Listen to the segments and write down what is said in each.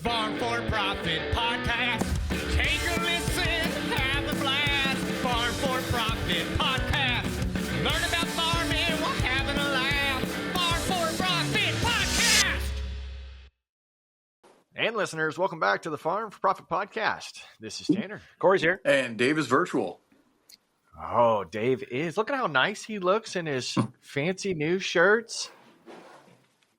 Farm for Profit Podcast. Take a listen, have a blast. Farm for Profit Podcast. Learn about farming while having a laugh. Farm for Profit Podcast. And listeners, welcome back to the Farm for Profit Podcast. This is Tanner. Corey's here. And Dave is virtual. Oh, Dave is. Look at how nice he looks in his fancy new shirts.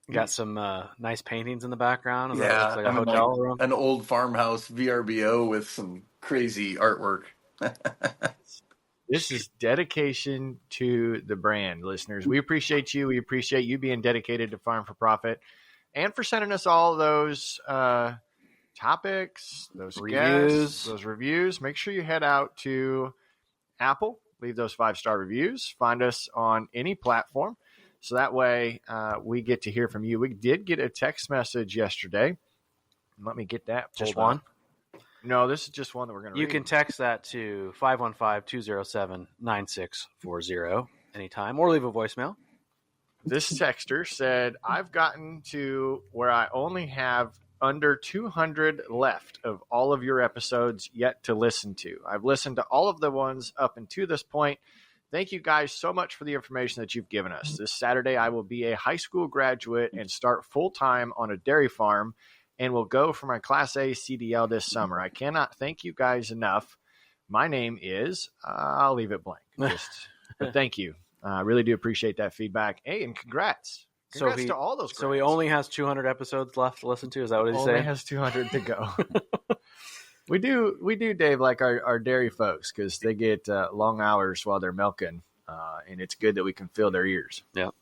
Got some nice paintings in the background. And Yeah, that looks like a hotel room. An old farmhouse VRBO with some crazy artwork. This is dedication to the brand, listeners. We appreciate you. We appreciate you being dedicated to Farm for Profit and for sending us all those topics, those guests, those reviews. Make sure you head out to Apple, leave those 5-star reviews, find us on any platform. So that way we get to hear from you. We did get a text message yesterday. Let me get that. Just one? No, this is just one that we're going to read. You can text that to 515-207-9640 anytime or leave a voicemail. This texter said, I've gotten to where I only have under 200 left of all of your episodes yet to listen to. I've listened to all of the ones up until this point. Thank you guys so much for the information that you've given us. This Saturday, I will be a high school graduate and start full-time on a dairy farm and will go for my Class A CDL this summer. I cannot thank you guys enough. My name is, I'll leave it blank. But thank you. I really do appreciate that feedback. Hey, and congrats. Congrats to all those. So he only has 200 episodes left to listen to? Is that what he's saying? Only has 200 to go. We do, Dave, like our dairy folks, because they get long hours while they're milking, and it's good that we can fill their ears. Yep.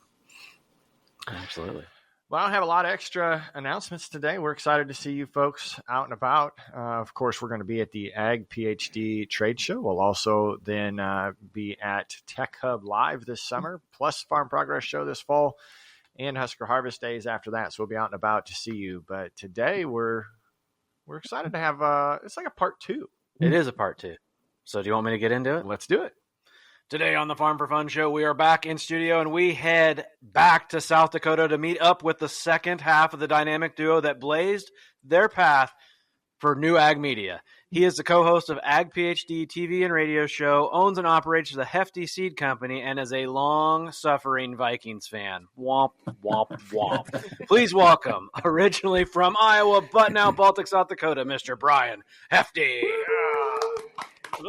Absolutely. Well, I don't have a lot of extra announcements today. We're excited to see you folks out and about. Of course, we're going to be at the Ag PhD trade show. We'll also then be at Tech Hub Live this summer, plus Farm Progress Show this fall, and Husker Harvest Days after that. So we'll be out and about to see you. But today we're excited to have it's like a part 2. It is a part 2. So do you want me to get into it? Let's do it. Today on the Farm for Fun show, we are back in studio and we head back to South Dakota to meet up with the second half of the dynamic duo that blazed their path for new ag media. He is the co-host of Ag PhD TV and radio show, owns and operates the Hefty Seed Company, and is a long-suffering Vikings fan. Womp, womp, womp. Please welcome, originally from Iowa, but now Baltic, South Dakota, Mr. Brian Hefty.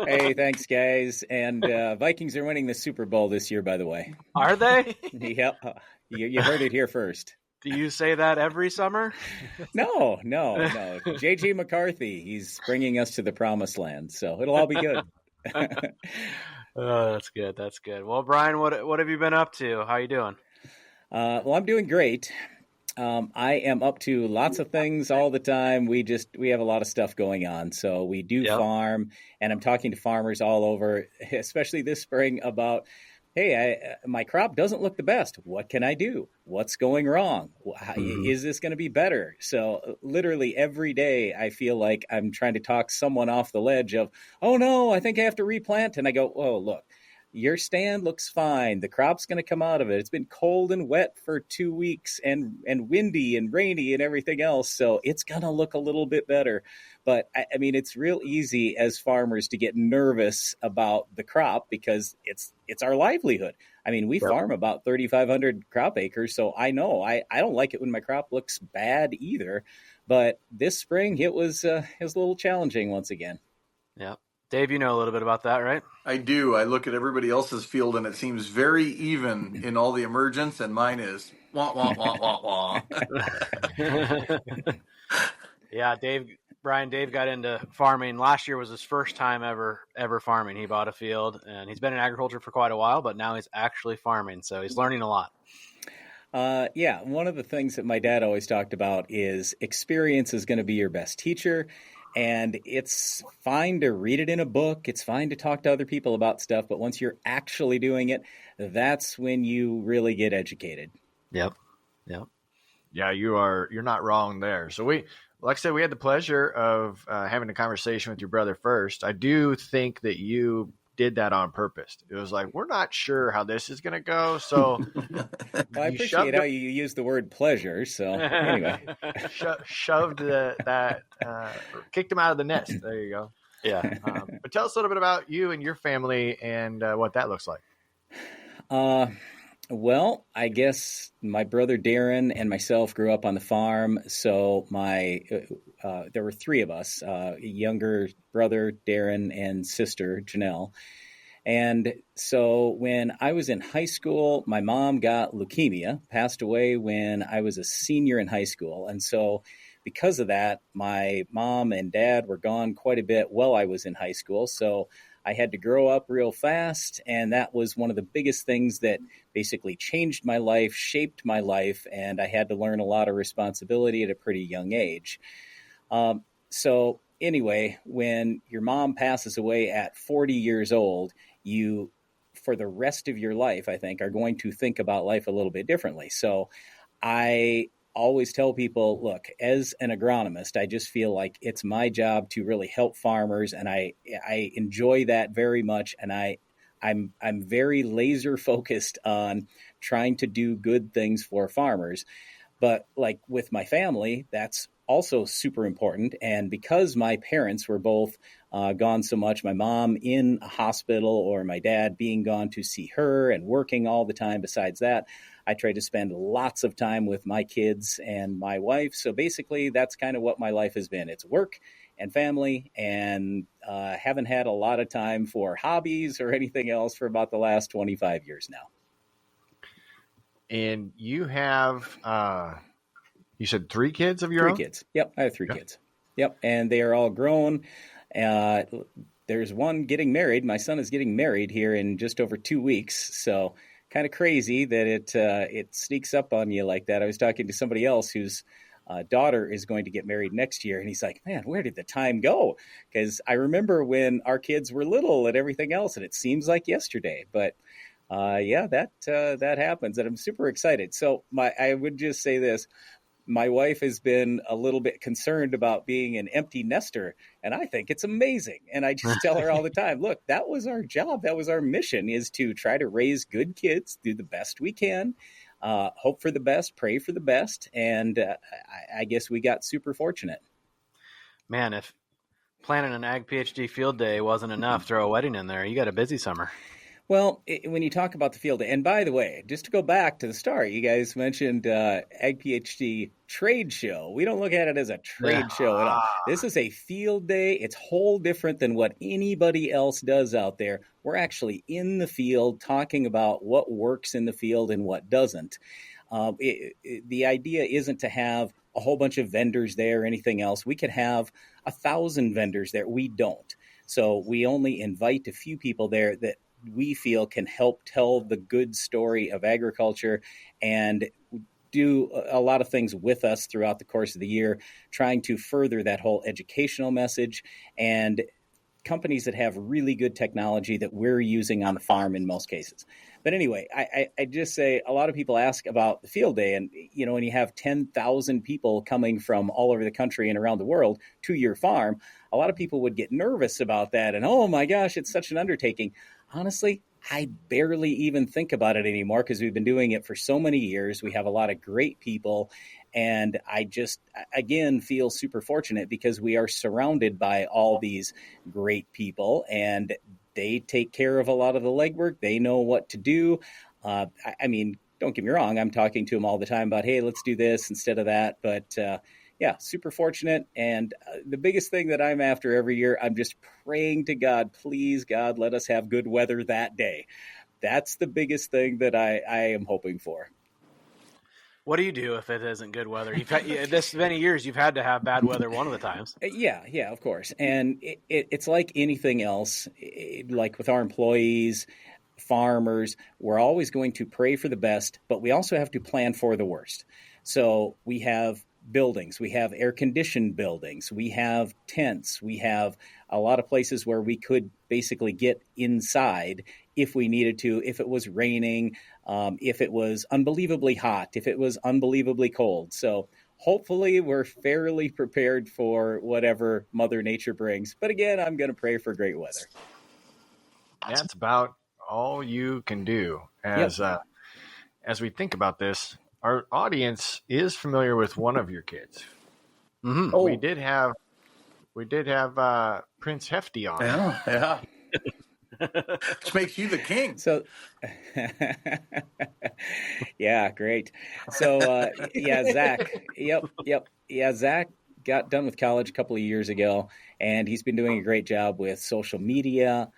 Hey, thanks, guys. And Vikings are winning the Super Bowl this year, by the way. Are they? Yep. You heard it here first. Do you say that every summer? No. J.J. McCarthy, he's bringing us to the promised land, so it'll all be good. Oh, that's good. That's good. Well, Brian, what have you been up to? How you doing? Well, I'm doing great. I am up to lots of things all the time. We have a lot of stuff going on. So we do farm, and I'm talking to farmers all over, especially this spring, about, hey, my crop doesn't look the best. What can I do? What's going wrong? Is this going to be better? So literally every day I feel like I'm trying to talk someone off the ledge of, oh, no, I think I have to replant. And I go, oh, look. Your stand looks fine. The crop's going to come out of it. It's been cold and wet for 2 weeks and windy and rainy and everything else. So it's going to look a little bit better. But I mean, it's real easy as farmers to get nervous about the crop because it's our livelihood. I mean, we farm about 3,500 crop acres. So I know I don't like it when my crop looks bad either. But this spring it was a little challenging once again. Yeah. Dave, you know a little bit about that, right? I do. I look at everybody else's field, and it seems very even in all the emergence, and mine is wah, wah, wah, wah, wah. Yeah, Dave got into farming. Last year was his first time ever farming. He bought a field, and he's been in agriculture for quite a while, but now he's actually farming, so he's learning a lot. Yeah, one of the things that my dad always talked about is experience is going to be your best teacher. And it's fine to read it in a book. It's fine to talk to other people about stuff. But once you're actually doing it, that's when you really get educated. Yep. Yeah, you're not wrong there. So like I said, we had the pleasure of having a conversation with your brother first. I do think that you did that on purpose. It was like, we're not sure how this is going to go. So Well, I appreciate how you use the word pleasure. So anyway, shoved kicked him out of the nest. There you go. Yeah. But tell us a little bit about you and your family and what that looks like. Well, I guess my brother Darren and myself grew up on the farm. So there were three of us, younger brother Darren and sister Janelle. And so when I was in high school, my mom got leukemia, passed away when I was a senior in high school. And so because of that, my mom and dad were gone quite a bit while I was in high school. So I had to grow up real fast. And that was one of the biggest things that basically changed my life, shaped my life. And I had to learn a lot of responsibility at a pretty young age. So anyway, when your mom passes away at 40 years old, you, for the rest of your life, I think, are going to think about life a little bit differently. So I always tell people, look, as an agronomist, I just feel like it's my job to really help farmers, and I enjoy that very much. And I'm very laser focused on trying to do good things for farmers. But like with my family, that's also super important. And because my parents were both gone so much, my mom in a hospital or my dad being gone to see her and working all the time besides that, I try to spend lots of time with my kids and my wife. So basically, that's kind of what my life has been. It's work and family, and haven't had a lot of time for hobbies or anything else for about the last 25 years now. And you have, you said 3 kids of your own? 3 kids. Yep, I have 3 kids. Yep, and they are all grown. There's one getting married. My son is getting married here in just over 2 weeks. So kind of crazy that it sneaks up on you like that. I was talking to somebody else whose daughter is going to get married next year, and he's like, man, where did the time go? Because I remember when our kids were little and everything else, and it seems like yesterday. But that happens, and I'm super excited. So I would just say this. My wife has been a little bit concerned about being an empty nester, and I think it's amazing. And I just tell her all the time, look, that was our job. That was our mission, is to try to raise good kids, do the best we can, hope for the best, pray for the best. And I guess we got super fortunate. Man, if planning an Ag PhD field day wasn't enough, throw a wedding in there. You got a busy summer. Well, when you talk about the field day, and by the way, just to go back to the start, you guys mentioned Ag PhD trade show. We don't look at it as a trade show at all. This is a field day. It's whole different than what anybody else does out there. We're actually in the field talking about what works in the field and what doesn't. The idea isn't to have a whole bunch of vendors there or anything else. We could have 1,000 vendors there. We don't. So we only invite a few people there that we feel can help tell the good story of agriculture and do a lot of things with us throughout the course of the year, trying to further that whole educational message, and companies that have really good technology that we're using on the farm in most cases. But anyway, I just say a lot of people ask about the field day, and when you have 10,000 people coming from all over the country and around the world to your farm, a lot of people would get nervous about that. And, oh my gosh, it's such an undertaking. Honestly, I barely even think about it anymore because we've been doing it for so many years. We have a lot of great people. And I just, again, feel super fortunate because we are surrounded by all these great people, and they take care of a lot of the legwork. They know what to do. I mean, don't get me wrong. I'm talking to them all the time about, hey, let's do this instead of that. But yeah, super fortunate. And the biggest thing that I'm after every year, I'm just praying to God, please, God, let us have good weather that day. That's the biggest thing that I am hoping for. What do you do if it isn't good weather? You've had, this many years, you've had to have bad weather one of the times. Yeah, of course. And it's like anything else, like with our employees, farmers, we're always going to pray for the best, but we also have to plan for the worst. So we have buildings, we have air-conditioned buildings, we have tents, we have a lot of places where we could basically get inside if we needed to, if it was raining, if it was unbelievably hot, if it was unbelievably cold. So hopefully we're fairly prepared for whatever Mother Nature brings. But again, I'm going to pray for great weather. that's about all you can do. As we think about this, our audience is familiar with one of your kids. Mm-hmm. Oh. We did have Prince Hefty on. Yeah. Which makes you the king. So, yeah, great. So, Zach. Yep. Yeah, Zach got done with college a couple of years ago, and he's been doing a great job with social media.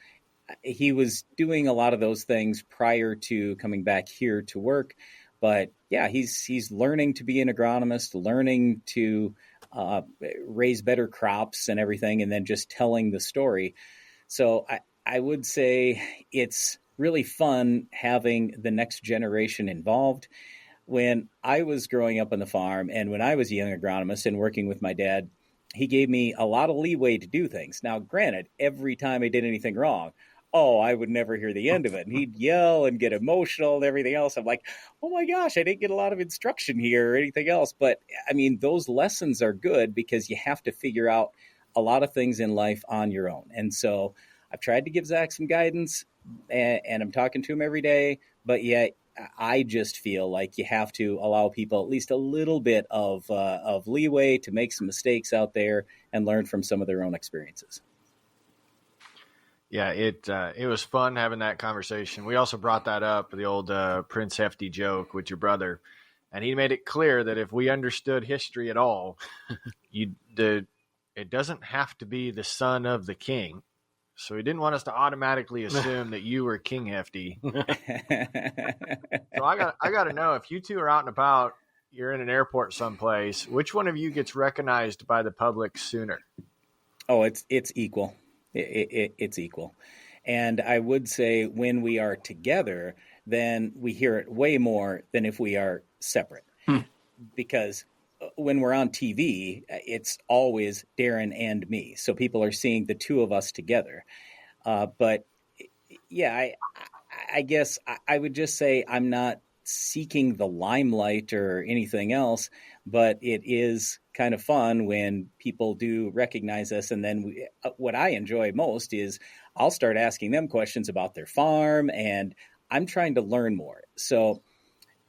He was doing a lot of those things prior to coming back here to work, but yeah, he's learning to be an agronomist, learning to raise better crops and everything, and then just telling the story. So I would say it's really fun having the next generation involved. When I was growing up on the farm and when I was a young agronomist and working with my dad, he gave me a lot of leeway to do things. Now, granted, every time I did anything wrong, I would never hear the end of it. And he'd yell and get emotional and everything else. I'm like, oh my gosh, I didn't get a lot of instruction here or anything else. But I mean, those lessons are good because you have to figure out a lot of things in life on your own. And so I've tried to give Zach some guidance, and I'm talking to him every day. But yet, I just feel like you have to allow people at least a little bit of leeway to make some mistakes out there and learn from some of their own experiences. Yeah, it was fun having that conversation. We also brought that up, the old Prince Hefty joke with your brother, and he made it clear that if we understood history at all, it doesn't have to be the son of the king. So he didn't want us to automatically assume that you were King Hefty. So I got to know, if you two are out and about, you're in an airport someplace, which one of you gets recognized by the public sooner? Oh, it's equal. It's equal. And I would say when we are together, then we hear it way more than if we are separate. Because when we're on TV, it's always Darren and me. So people are seeing the two of us together. But yeah, I guess I would just say I'm not seeking the limelight or anything else, but it is kind of fun when people do recognize us. And then what I enjoy most is I'll start asking them questions about their farm, and I'm trying to learn more. So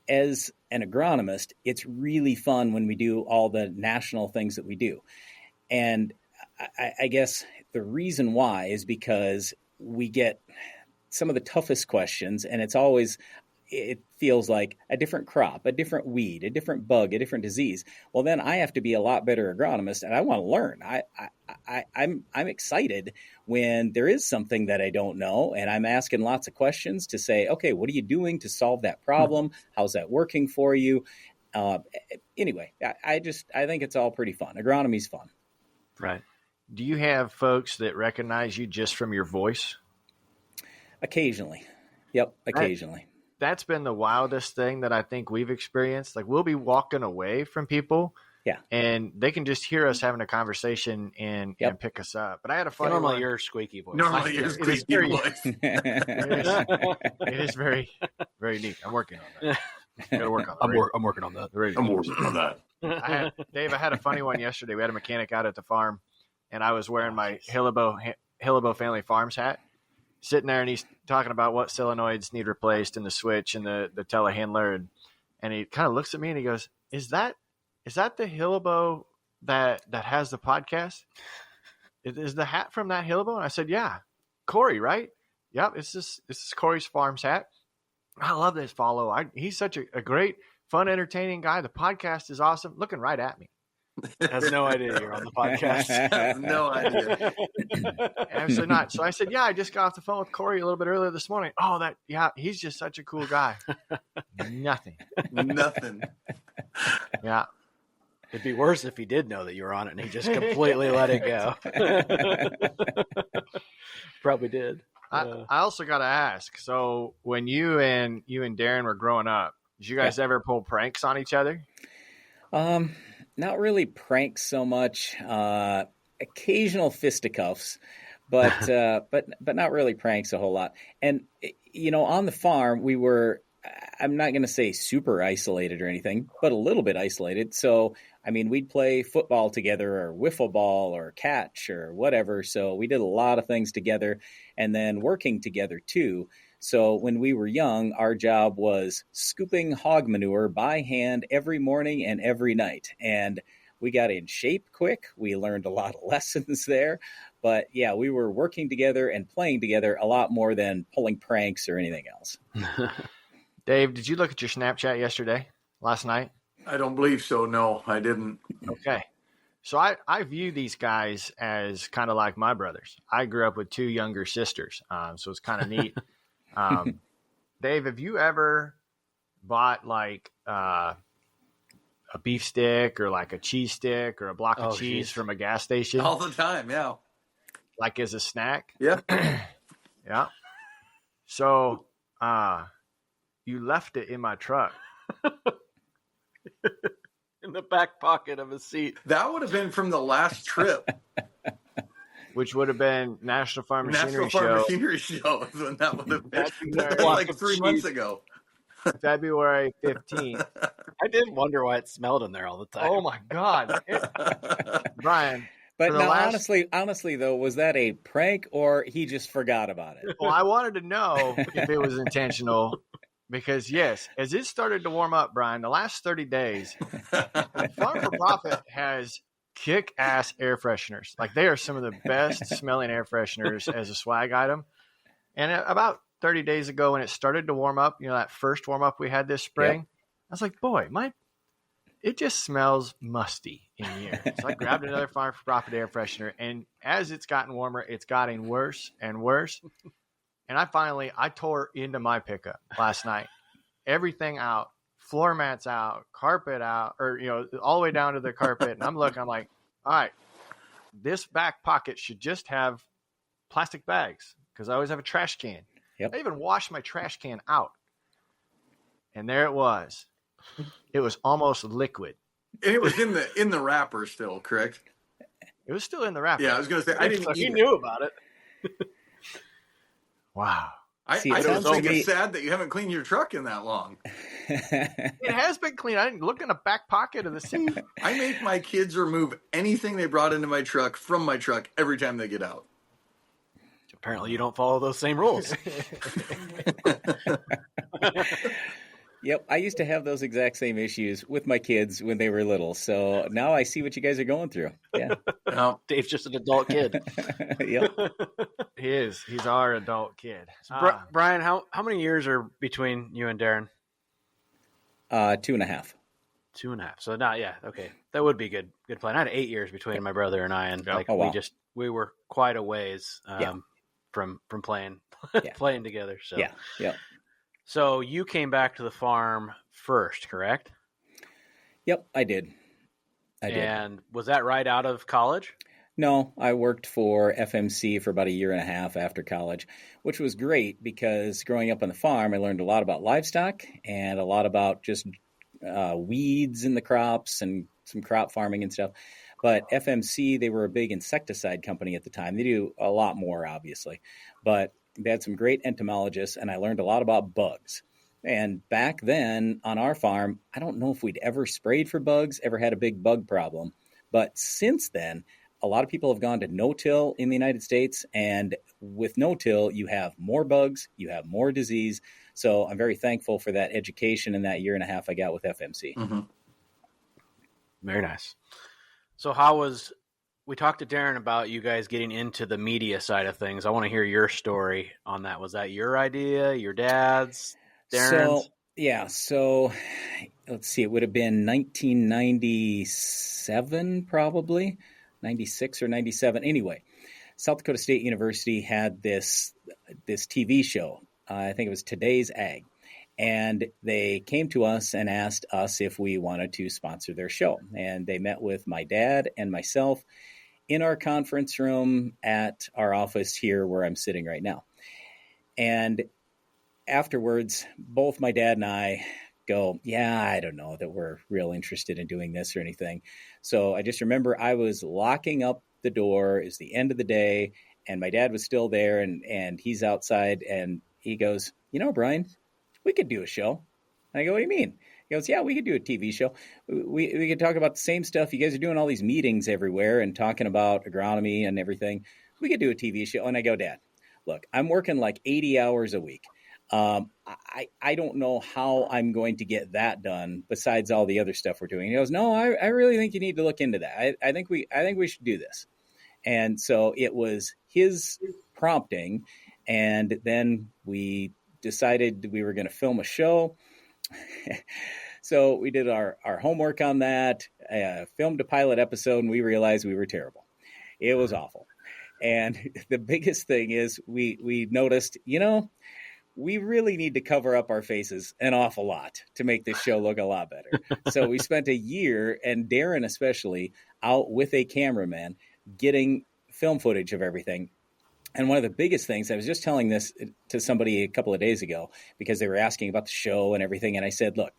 as an agronomist, it's really fun when we do all the national things that we do. And I guess the reason why is because we get some of the toughest questions, and it feels like a different crop, a different weed, a different bug, a different disease. Well, then I have to be a lot better agronomist, and I want to learn. I'm excited when there is something that I don't know, and I'm asking lots of questions to say, okay, what are you doing to solve that problem? How's that working for you? Anyway, I think it's all pretty fun. Agronomy's fun. Right. Do you have folks that recognize you just from your voice? Occasionally. Yep, occasionally. That's been the wildest thing that I think we've experienced. Like, we'll be walking away from people, and they can just hear us having a conversation and pick us up. But I had a funny Normally one. your squeaky voice. Normally your squeaky voice. It is very, very neat. I'm working on that. Gotta work on that. I'm working on that. I'm working on that. Dave, I had a funny one yesterday. We had a mechanic out at the farm, and I was wearing my Hillebo Family Farms hat, sitting there, and he's talking about what solenoids need replaced in the switch and the telehandler, and he kind of looks at me and he goes, "Is that the Hillebo that has the podcast? Is the hat from that Hillebo?" And I said, "Yeah, Corey, right? Yep, this is Corey's Farms hat. I love this follow. He's such a great, fun, entertaining guy. The podcast is awesome." Looking right at me. Has no idea you're on the podcast. No idea. Absolutely not. So I said, "Yeah, I just got off the phone with Corey a little bit earlier this morning." "Oh, he's just such a cool guy." Nothing. Yeah. It'd be worse if he did know that you were on it and he just completely let it go. Probably did. I also got to ask. So when you and Darren were growing up, did you guys ever pull pranks on each other? Not really pranks so much. Occasional fisticuffs, but not really pranks a whole lot. And on the farm we were, I'm not going to say super isolated or anything, but a little bit isolated. So I mean, we'd play football together or wiffle ball or catch or whatever. So we did a lot of things together and then working together too. So when we were young, our job was scooping hog manure by hand every morning and every night. And we got in shape quick. We learned a lot of lessons there. But yeah, we were working together and playing together a lot more than pulling pranks or anything else. Dave, did you look at your Snapchat last night? I don't believe so. No, I didn't. Okay. So I view these guys as kind of like my brothers. I grew up with 2 younger sisters, so it's kind of neat. Dave, have you ever bought like a beef stick or like a cheese stick or a block of cheese from a gas station? All the time, yeah. Like as a snack? Yeah. Yeah. So you left it in my truck. In the back pocket of his seat. That would have been from the last trip. Which would have been National Farm Machinery Show. Machinery Show is when that would have been. February, Like 3 months ago. February 15th. I did wonder why it smelled in there all the time. Oh my God. Brian. But now, honestly, though, was that a prank or he just forgot about it? Well, I wanted to know if it was intentional because, yes, as it started to warm up, Brian, the last 30 days, Farm for Profit has kick-ass air fresheners. Like, they are some of the best smelling air fresheners as a swag item. And about 30 days ago when it started to warm up, that first warm up we had this spring, I was like, boy, it just smells musty in here. So I grabbed another Farm for Profit air freshener, and as it's gotten warmer, it's gotten worse and worse. And I tore into my pickup last night. Everything out, floor mats out, carpet out, or, all the way down to the carpet. And I'm like, all right, this back pocket should just have plastic bags because I always have a trash can. Yep. I even washed my trash can out. And there it was. It was almost liquid. And it was in the wrapper still, correct? It was still in the wrapper. Yeah, I was going to say, I didn't You knew about it. Wow. I don't think it's sad that you haven't cleaned your truck in that long. It has been cleaned. I didn't look in the back pocket of the seat. I make my kids remove anything they brought into my truck from my truck every time they get out. Apparently you don't follow those same rules. Yep, I used to have those exact same issues with my kids when they were little. So now I see what you guys are going through. Yeah. No. Dave's just an adult kid. Yep. He is. He's our adult kid. Brian, how many years are between you and Darren? 2.5. 2.5. So now, yeah, okay, that would be good plan. I had 8 years between my brother and I, and we were quite a ways from playing playing together. So yeah. So you came back to the farm first, correct? Yep, I did. And was that right out of college? No, I worked for FMC for about 1.5 years after college, which was great because growing up on the farm, I learned a lot about livestock and a lot about just weeds in the crops and some crop farming and stuff. But FMC, they were a big insecticide company at the time. They do a lot more, obviously. But they had some great entomologists, and I learned a lot about bugs. And back then on our farm, I don't know if we'd ever sprayed for bugs, ever had a big bug problem. But since then, a lot of people have gone to no-till in the United States. And with no-till, you have more bugs, you have more disease. So I'm very thankful for that education and that 1.5 years I got with FMC. Mm-hmm. Very nice. So we talked to Darren about you guys getting into the media side of things. I want to hear your story on that. Was that your idea, your dad's, Darren's? So let's see. It would have been 1997, probably 96 or 97. Anyway, South Dakota State University had this TV show. I think it was Today's Ag. And they came to us and asked us if we wanted to sponsor their show. And they met with my dad and myself in our conference room at our office here where I'm sitting right now. And afterwards, both my dad and I go, I don't know that we're real interested in doing this or anything. So I just remember I was locking up the door. It's the end of the day, and my dad was still there, and he's outside, and he goes, Brian, we could do a show. And I go, what do you mean? He goes, yeah, we could do a TV show. We could talk about the same stuff. You guys are doing all these meetings everywhere and talking about agronomy and everything. We could do a TV show. And I go, Dad, look, I'm working like 80 hours a week. I don't know how I'm going to get that done besides all the other stuff we're doing. He goes, no, I really think you need to look into that. I think we should do this. And so it was his prompting. And then we decided we were going to film a show. So we did our homework on that, filmed a pilot episode, and we realized we were terrible. It was awful. And the biggest thing is we noticed, we really need to cover up our faces an awful lot to make this show look a lot better. So we spent a year, and Darren especially, out with a cameraman getting film footage of everything. And one of the biggest things, I was just telling this to somebody a couple of days ago because they were asking about the show and everything. And I said, look,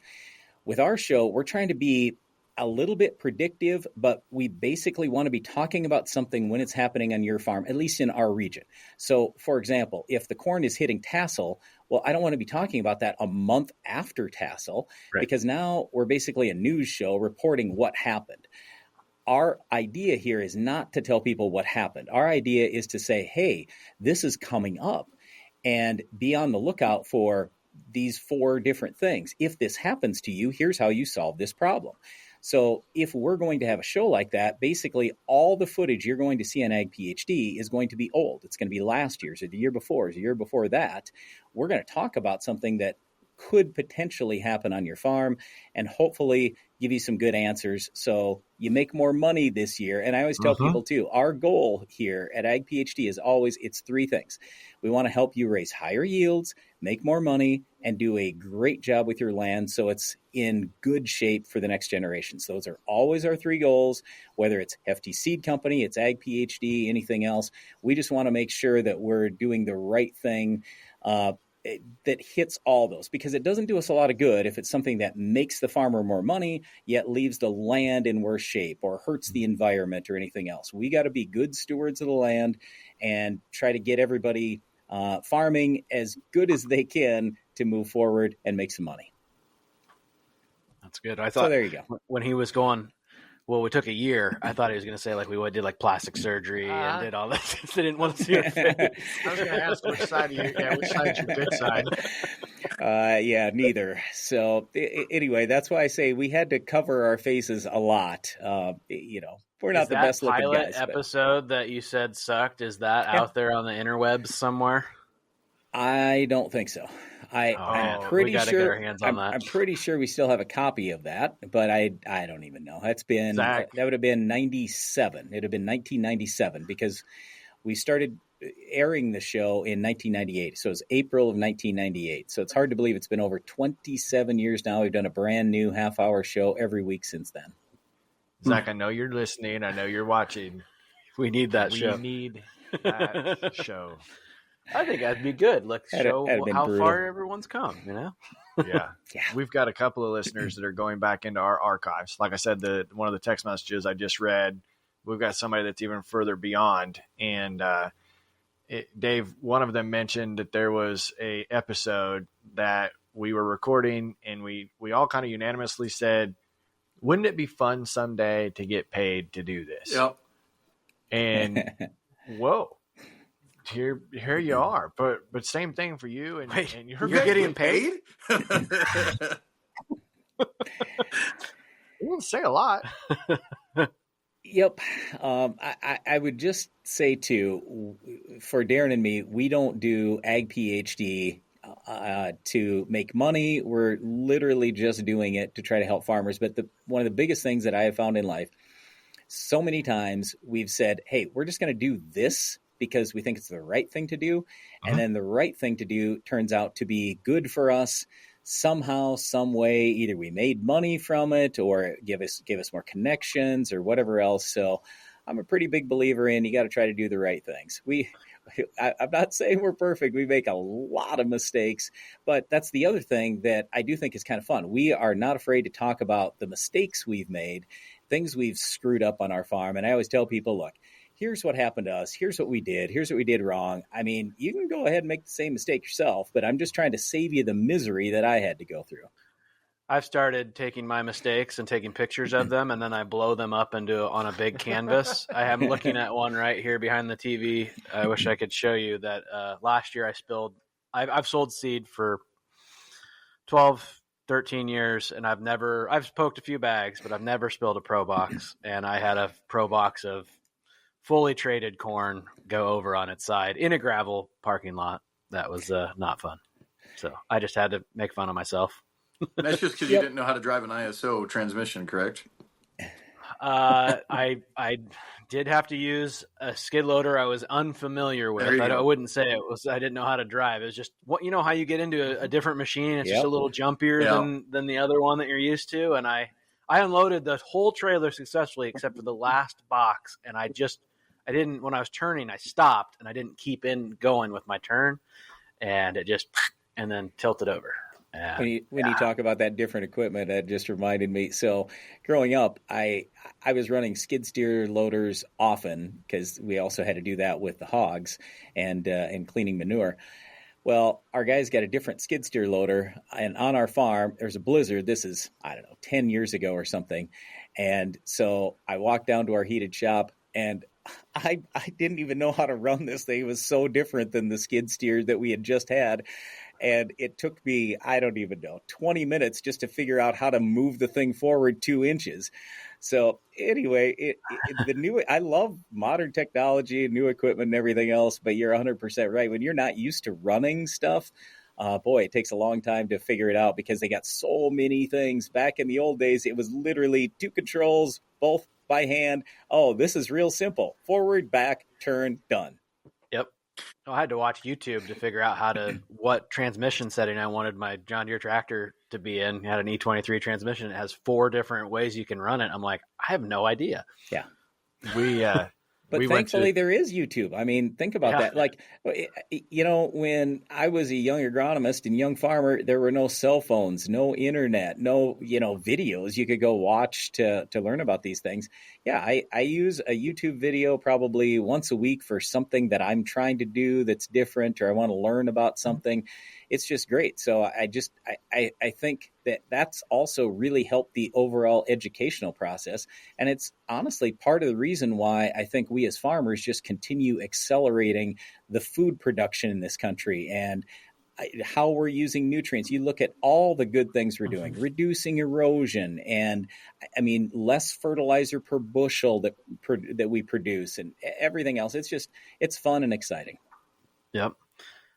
with our show, we're trying to be a little bit predictive, but we basically want to be talking about something when it's happening on your farm, at least in our region. So, for example, if the corn is hitting tassel, well, I don't want to be talking about that a month after tassel, right? Because now we're basically a news show reporting what happened. Our idea here is not to tell people what happened. Our idea is to say, hey, this is coming up, and be on the lookout for these 4 different things. If this happens to you, here's how you solve this problem. So if we're going to have a show like that, basically all the footage you're going to see on Ag PhD is going to be old. It's going to be last year's or the year before, or the year before that. We're going to talk about something that could potentially happen on your farm and hopefully give you some good answers so you make more money this year. And I always tell people too, our goal here at Ag PhD is always, it's 3 things. We want to help you raise higher yields, make more money, and do a great job with your land so it's in good shape for the next generation. So those are always our 3 goals, whether it's Hefty Seed Company, it's Ag PhD, anything else. We just want to make sure that we're doing the right thing that hits all those, because it doesn't do us a lot of good if it's something that makes the farmer more money, yet leaves the land in worse shape or hurts the environment or anything else. We got to be good stewards of the land and try to get everybody farming as good as they can to move forward and make some money. That's good. I thought, so there you go. When he was going, well, we took a year, I thought he was going to say like we did like plastic surgery and did all that. They didn't want to see your face. I was going to ask which side which side's your good side? Yeah, neither. So anyway, that's why I say we had to cover our faces a lot. We're not the best looking guys. That pilot episode that you said sucked, is that out there on the interwebs somewhere? I don't think so. I'm pretty sure. Get our hands on that. I'm pretty sure we still have a copy of that, but I don't even know. That would have been 97. It would have been 1997 because we started airing the show in 1998. So it was April of 1998. So it's hard to believe it's been over 27 years now. We've done a brand new half-hour show every week since then. Zach, I know you're listening. I know you're watching. We need that show. We need that show. I think that'd be good. Show how brutal. far everyone's come, Yeah. We've got a couple of listeners that are going back into our archives. Like I said, one of the text messages I just read, we've got somebody that's even further beyond. And Dave, one of them mentioned that there was a episode that we were recording, and we all kind of unanimously said, wouldn't it be fun someday to get paid to do this? Yep. And whoa. Here you are, but same thing for you, and, Wait, and you're getting paid. You didn't say a lot. Yep. I would just say too, for Darren and me, we don't do Ag PhD to make money. We're literally just doing it to try to help farmers. But one of the biggest things that I have found in life, so many times we've said, hey, we're just going to do this because we think it's the right thing to do. And then the right thing to do turns out to be good for us somehow, some way. Either we made money from it or give us more connections or whatever else. So I'm a pretty big believer in you got to try to do the right things. I'm not saying we're perfect. We make a lot of mistakes, but that's the other thing that I do think is kind of fun. We are not afraid to talk about the mistakes we've made, things we've screwed up on our farm. And I always tell people, look, here's what happened to us. Here's what we did. Here's what we did wrong. I mean, you can go ahead and make the same mistake yourself, but I'm just trying to save you the misery that I had to go through. I've started taking my mistakes and taking pictures of them, and then I blow them up on a big canvas. I am looking at one right here behind the TV. I wish I could show you that. Last year I've sold seed for 12, 13 years, and I've poked a few bags, but I've never spilled a pro box. And I had a pro box of fully traded corn go over on its side in a gravel parking lot. That was not fun. So I just had to make fun of myself. That's just because you didn't know how to drive an ISO transmission, correct? I did have to use a skid loader I was unfamiliar with. I wouldn't say I didn't know how to drive. It was just how you get into a different machine. It's just a little jumpier than the other one that you're used to. And I unloaded the whole trailer successfully except for the last box. And I didn't, when I was turning, I stopped and I didn't keep going with my turn, and it just, and then tilted over. When you talk about that different equipment, that just reminded me. So growing up, I was running skid steer loaders often because we also had to do that with the hogs and cleaning manure. Well, our guys got a different skid steer loader, and on our farm, there's a blizzard. This is, 10 years ago or something. And so I walked down to our heated shop, and I didn't even know how to run this thing. It was so different than the skid steer that we had just had. And it took me, 20 minutes just to figure out how to move the thing forward 2 inches. So anyway, I love modern technology and new equipment and everything else, but you're 100% right. When you're not used to running stuff, it takes a long time to figure it out because they got so many things. Back in the old days, it was literally 2 controls, both by hand. Oh, this is real simple. Forward, back, turn, done. Yep. I had to watch YouTube to figure out what transmission setting I wanted my John Deere tractor to be in. It had an E23 transmission. It has 4 different ways you can run it. I'm like, I have no idea. Yeah. But thankfully there is YouTube. I mean, think about that. Like, when I was a young agronomist and young farmer, there were no cell phones, no internet, no, videos you could go watch to learn about these things. Yeah, I use a YouTube video probably once a week for something that I'm trying to do that's different, or I want to learn about something. It's just great. So I think that's also really helped the overall educational process. And it's honestly part of the reason why I think we as farmers just continue accelerating the food production in this country and how we're using nutrients. You look at all the good things we're doing, reducing erosion, and less fertilizer per bushel that we produce, and everything else. It's fun and exciting. Yep.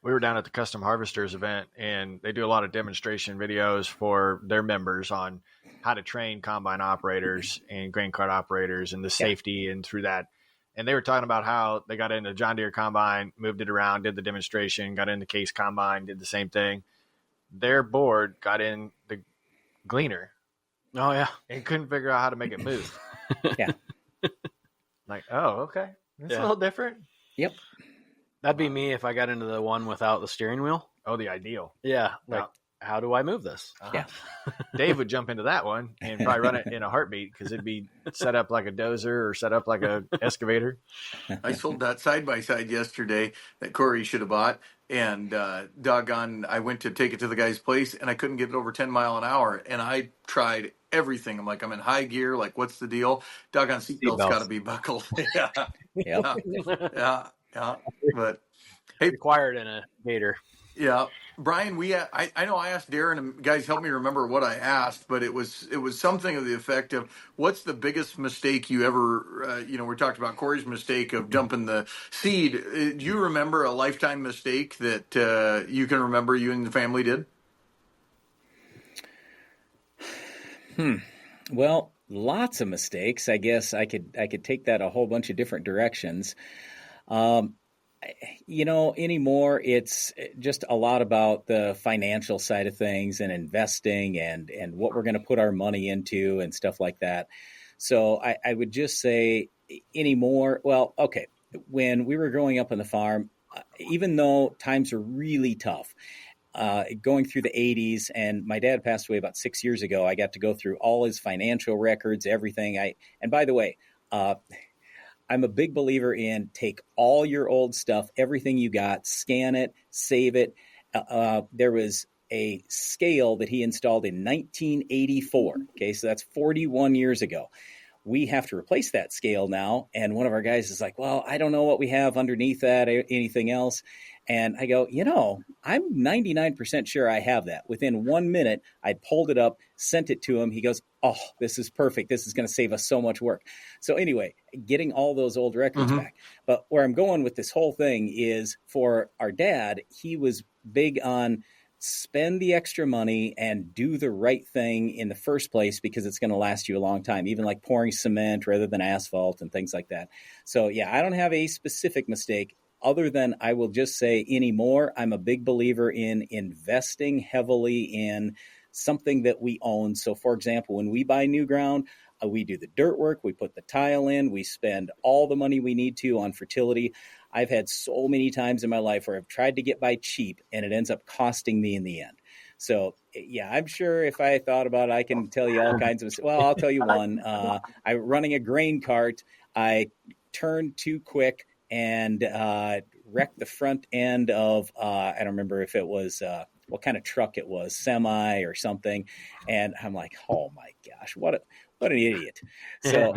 We were down at the Custom Harvesters event, and they do a lot of demonstration videos for their members on how to train combine operators and grain cart operators and the safety and through that. And they were talking about how they got into John Deere combine, moved it around, did the demonstration, got into Case combine, did the same thing. Their board got in the gleaner. Oh, yeah. And couldn't figure out how to make it move. Yeah. Like, oh, okay. It's a little different. Yep. That'd be me if I got into the one without the steering wheel. Oh, the ideal. Yeah. How do I move this? Yeah. Dave would jump into that one and probably run it in a heartbeat because it'd be set up like a dozer or set up like a excavator. I sold that side-by-side yesterday that Corey should have bought. And doggone, I went to take it to the guy's place, and I couldn't get it over 10 mile an hour. And I tried everything. I'm like, I'm in high gear. Like, what's the deal? Doggone seatbelt's got to be buckled. Yeah. Yep. Yeah. But hey, required in a gator. Yeah, Brian, I know I asked Darren, and guys, help me remember what I asked, but it was something of the effect of, what's the biggest mistake you ever, we talked about Corey's mistake of dumping the seed. Do you remember a lifetime mistake that you can remember you and the family did? Well, lots of mistakes. I guess I could take that a whole bunch of different directions. Anymore, it's just a lot about the financial side of things and investing and what we're going to put our money into and stuff like that. So I would just say anymore, well, okay, when we were growing up on the farm, even though times were really tough, going through the 80s, and my dad passed away about 6 years ago, I got to go through all his financial records, everything. And by the way, I'm a big believer in take all your old stuff, everything you got, scan it, save it. There was a scale that he installed in 1984. Okay, so that's 41 years ago. We have to replace that scale now. And one of our guys is like, well, I don't know what we have underneath that, anything else. And I go, I'm 99% sure I have that. Within 1 minute, I pulled it up, sent it to him. He goes, oh, this is perfect. This is going to save us so much work. So anyway, getting all those old records back. But where I'm going with this whole thing is for our dad, he was big on spend the extra money and do the right thing in the first place because it's going to last you a long time, even like pouring cement rather than asphalt and things like that. So yeah, I don't have a specific mistake other than I will just say anymore, I'm a big believer in investing heavily in something that we own. So for example, when we buy new ground, we do the dirt work, we put the tile in, we spend all the money we need to on fertility. I've had so many times in my life where I've tried to get by cheap and it ends up costing me in the end. So yeah, I'm sure if I thought about it, I can tell you all kinds of, well, I'll tell you one. I'm running a grain cart. I turned too quick and wrecked the front end of, I don't remember if it was, what kind of truck it was, semi or something. And I'm like, oh my gosh, what an idiot. So,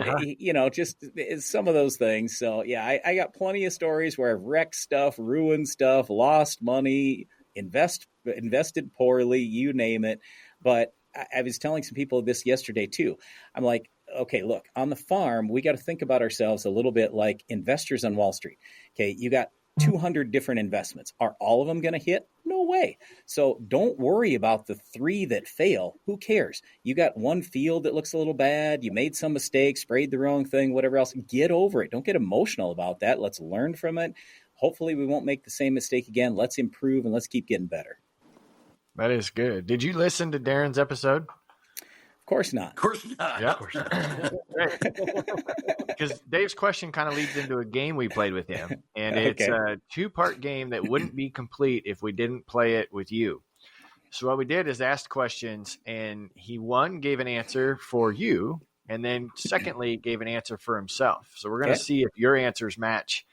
just some of those things. So yeah, I got plenty of stories where I've wrecked stuff, ruined stuff, lost money, invested poorly, you name it. But I was telling some people this yesterday too. I'm like, okay, look, on the farm, we got to think about ourselves a little bit like investors on Wall Street. Okay, you got 200 different investments. Are all of them going to hit? No way. So don't worry about the 3 that fail. Who cares? You got one field that looks a little bad. You made some mistake, sprayed the wrong thing, whatever else. Get over it. Don't get emotional about that. Let's learn from it. Hopefully we won't make the same mistake again. Let's improve and let's keep getting better. That is good. Did you listen to Darren's episode? Of course not. Of course not. Yeah, because Dave's question kind of leads into a game we played with him, and it's a 2-part game that wouldn't be complete if we didn't play it with you. So what we did is asked questions, and he gave an answer for you, and then secondly gave an answer for himself. So we're going to see if your answers match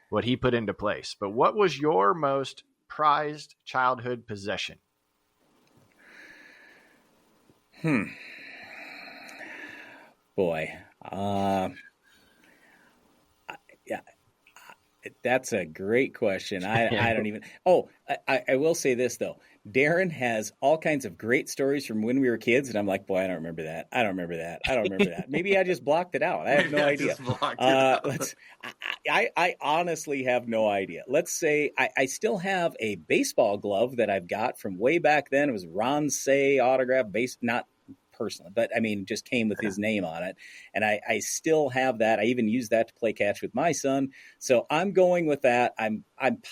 what he put into place. But what was your most prized childhood possession? Boy, that's a great question. I don't even. Oh, I will say this though. Darren has all kinds of great stories from when we were kids, and I'm like, boy, I don't remember that. I don't remember that. Maybe I just blocked it out. I have no idea. I honestly have no idea. Let's say I still have a baseball glove that I've got from way back then. It was Ron Say autograph not personally, but I mean, just came with his name on it. And I still have that. I even use that to play catch with my son. So I'm going with that. I'm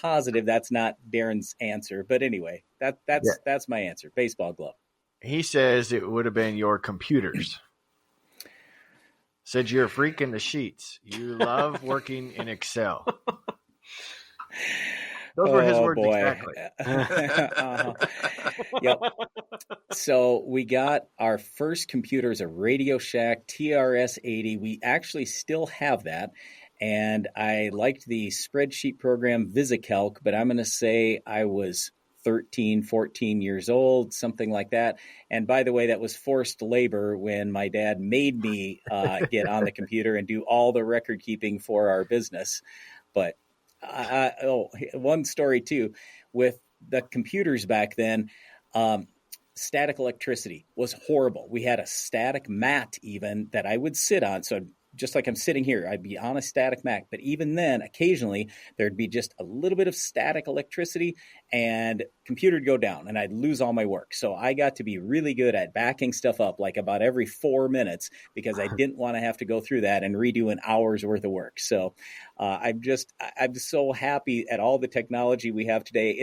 positive that's not Darren's answer, but anyway, that's my answer. Baseball glove. He says it would have been your computers. Said you're a freak in the sheets. You love working in Excel. Those were his words exactly. Yep. So we got our first computers, a Radio Shack TRS-80. We actually still have that. And I liked the spreadsheet program VisiCalc, but I'm going to say I was 13, 14 years old, something like that. And by the way, that was forced labor when my dad made me get on the computer and do all the record keeping for our business. But one story too, with the computers back then, static electricity was horrible. We had a static mat even that I would sit on. So just like I'm sitting here, I'd be on a static mat. But even then, occasionally, there'd be just a little bit of static electricity and computer would go down and I'd lose all my work. So I got to be really good at backing stuff up like about every 4 minutes because I didn't want to have to go through that and redo an hour's worth of work. So I'm so happy at all the technology we have today.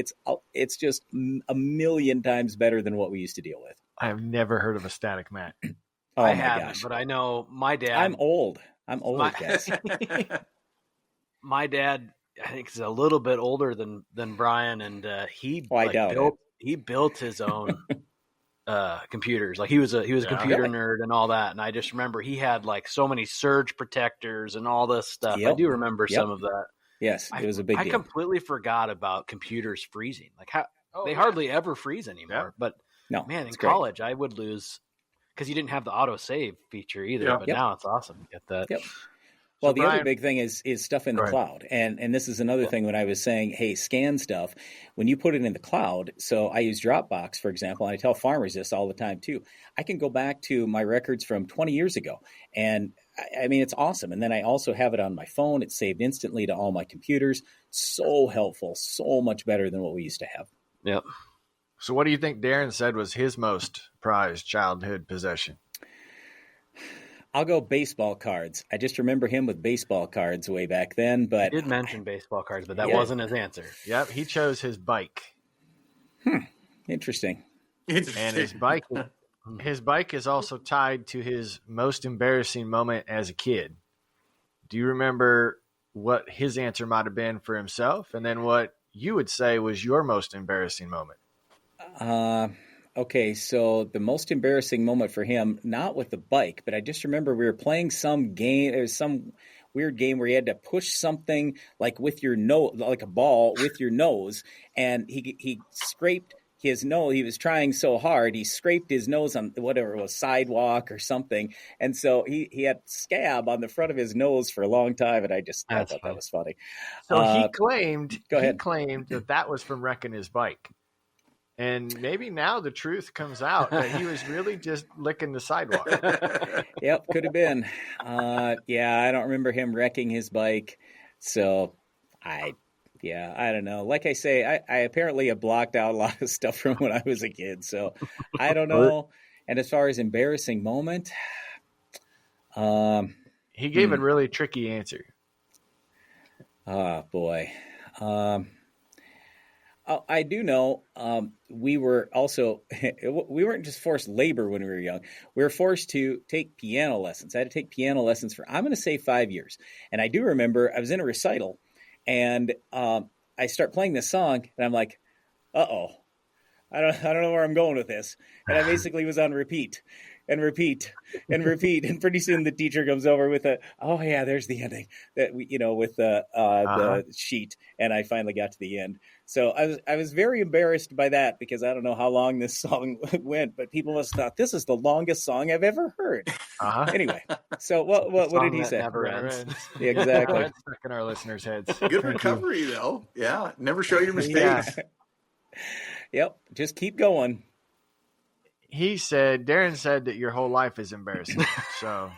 It's just a million times better than what we used to deal with. I've never heard of a static mat. Oh I my haven't, gosh. but I know my dad. I'm old, guys. My dad, I think, is a little bit older than Brian, and he built his own computers. Like he was a computer nerd and all that. And I just remember he had like so many surge protectors and all this stuff. Yep. I do remember some of that. Yes, it was a big deal. I completely forgot about computers freezing. Like They hardly ever freeze anymore. Yeah. But No, man, in it's great. college, I would lose because you didn't have the auto save feature either. Yeah. But Yep. now it's awesome. You get that. Yep. Well, the Brian, other big thing is stuff in the Go ahead. cloud. And this is another thing when I was saying, hey, scan stuff. When you put it in the cloud, so I use Dropbox, for example, and I tell farmers this all the time too. I can go back to my records from 20 years ago. And I mean, it's awesome. And then I also have it on my phone. It's saved instantly to all my computers. So helpful, so much better than what we used to have. Yep. So what do you think Darren said was his most prized childhood possession? I'll go baseball cards. I just remember him with baseball cards way back then. But He did mention baseball cards, but that Yeah. wasn't his answer. Yep, he chose his bike. Interesting. And his bike is also tied to his most embarrassing moment as a kid. Do you remember what his answer might have been for himself, and then what you would say was your most embarrassing moment? Okay, so the most embarrassing moment for him, not with the bike, but I just remember we were playing some game. It was some weird game where you had to push something like with your nose, like a ball with your nose, and he scraped his nose. He was trying so hard, he scraped his nose on whatever it was, sidewalk or something, and so he had scab on the front of his nose for a long time, and I thought that was funny. So he claimed go ahead. he claimed that was from wrecking his bike. And maybe now the truth comes out that he was really just licking the sidewalk. Yep, could have been. Yeah, I don't remember him wrecking his bike. So I don't know. Like I say, I apparently have blocked out a lot of stuff from when I was a kid. So I don't know. And as far as embarrassing moment, He gave a really tricky answer. oh boy. I do know we were also, we weren't just forced labor when we were young. We were forced to take piano lessons. I had to take piano lessons for, I'm going to say 5 years. And I do remember I was in a recital and I start playing this song and I'm like, uh-oh, I don't know where I'm going with this. And I basically was on repeat and repeat and repeat. And pretty soon the teacher comes over with oh yeah, there's the ending that we, with the sheet. And I finally got to the end. So I was very embarrassed by that because I don't know how long this song went, but people must have thought this is the longest song I've ever heard. Anyway, so what did he say? Never ends. Yeah, exactly. That's stuck in our listeners' heads. Good recovery, though. Yeah. Never show your mistakes. Yep. Just keep going. Darren said that your whole life is embarrassing. So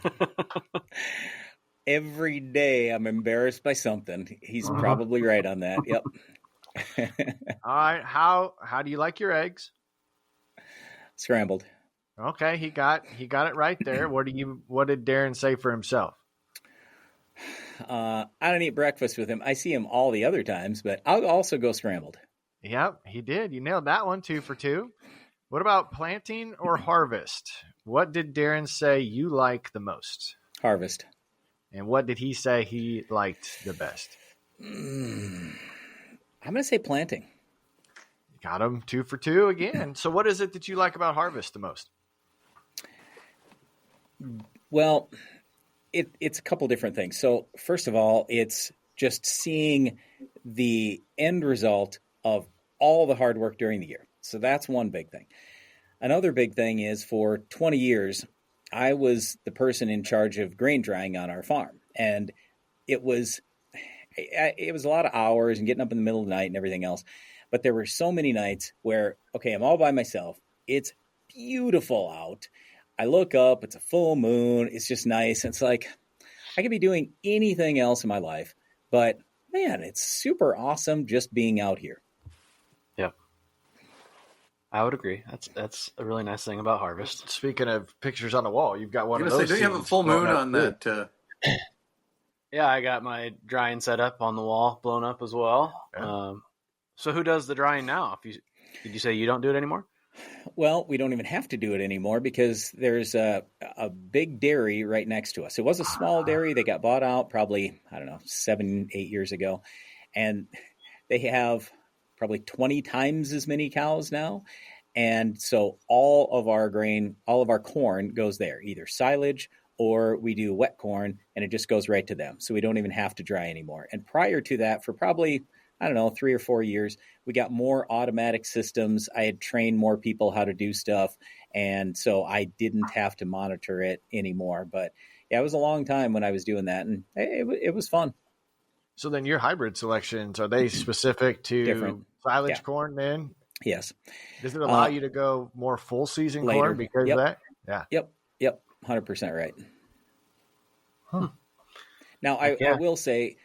every day I'm embarrassed by something. He's probably right on that. Yep. all right, how do you like your eggs? Scrambled. Okay, he got it right there. What did Darren say for himself? I don't eat breakfast with him. I see him all the other times, but I'll also go scrambled. Yep, he did. You nailed that one, 2 for 2. What about planting or harvest? What did Darren say you like the most? Harvest. And what did he say he liked the best? I'm going to say planting. Got him 2 for 2 again. So what is it that you like about harvest the most? Well, it's a couple different things. So first of all, it's just seeing the end result of all the hard work during the year. So that's one big thing. Another big thing is for 20 years, I was the person in charge of grain drying on our farm. And it was a lot of hours and getting up in the middle of the night and everything else. But there were so many nights where, okay, I'm all by myself. It's beautiful out. I look up, it's a full moon. It's just nice. It's like I could be doing anything else in my life, but man, it's super awesome just being out here. Yep. I would agree. That's a really nice thing about harvest. Speaking of pictures on the wall, you've got one of Say, those. don't you have a scenes full moon blown up on too. that? Yeah, I got my drying set up on the wall, blown up as well. Yeah. So who does the drying now? Did you say you don't do it anymore? Well, we don't even have to do it anymore because there's a big dairy right next to us. It was a small dairy. They got bought out probably, 7-8 years ago. And they have probably 20 times as many cows now. And so all of our corn goes there, either silage or we do wet corn, and it just goes right to them. So we don't even have to dry anymore. And prior to that, for probably I don't know, 3 or 4 years. We got more automatic systems. I had trained more people how to do stuff. And so I didn't have to monitor it anymore. But yeah, it was a long time when I was doing that. And it was fun. So then your hybrid selections, are they specific to Different. silage corn then? Yes. Does it allow you to go more full season later. corn because of that? Yeah. Yep. 100% right. Huh. Now, I will say,